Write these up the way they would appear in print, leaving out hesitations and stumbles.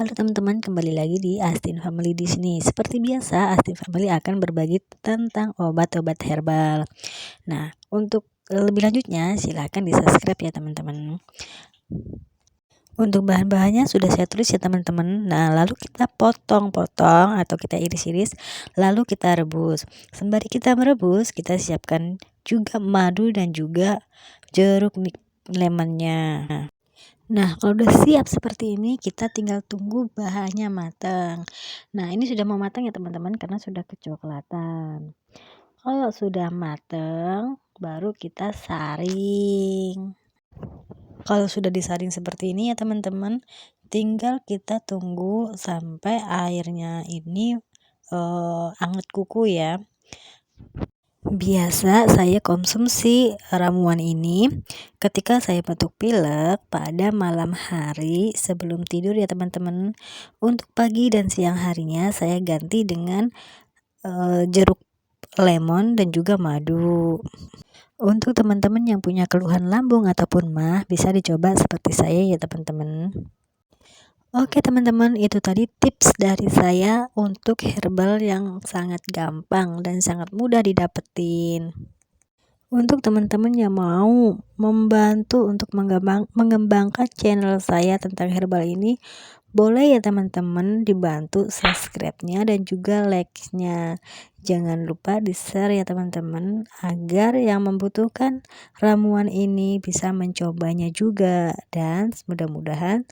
Halo teman-teman, kembali lagi di Astin Family di sini. Seperti biasa, Astin Family akan berbagi tentang obat-obat herbal. Nah, untuk lebih lanjutnya silahkan di-subscribe ya teman-teman. Untuk bahan-bahannya sudah saya tulis ya teman-teman. Nah, lalu kita potong-potong atau kita iris-iris, lalu kita rebus. Sembari kita merebus, kita siapkan juga madu dan juga jeruk lemonnya. Nah, kalau udah siap seperti ini, kita tinggal tunggu bahannya matang. Nah, ini sudah mau matang ya teman-teman, karena sudah kecoklatan. Kalau sudah matang, baru kita saring. Kalau sudah disaring seperti ini ya teman-teman, tinggal kita tunggu sampai airnya ini anget kuku ya. Biasa saya konsumsi ramuan ini ketika saya batuk pilek pada malam hari sebelum tidur ya teman-teman. Untuk pagi dan siang harinya saya ganti dengan jeruk lemon dan juga madu. Untuk teman-teman yang punya keluhan lambung ataupun mah, bisa dicoba seperti saya ya teman-teman. Oke teman-teman, itu tadi tips dari saya untuk herbal yang sangat gampang dan sangat mudah didapetin. Untuk teman-teman yang mau membantu untuk mengembangkan channel saya tentang herbal ini, boleh ya teman-teman dibantu subscribe-nya dan juga like-nya. Jangan lupa di-share ya teman-teman, agar yang membutuhkan ramuan ini bisa mencobanya juga dan mudah-mudahan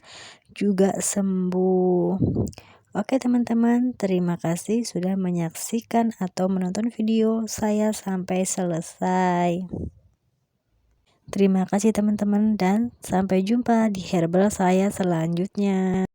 juga sembuh. Oke teman-teman, terima kasih sudah menyaksikan atau menonton video saya sampai selesai. Terima kasih teman-teman dan sampai jumpa di herbal saya selanjutnya.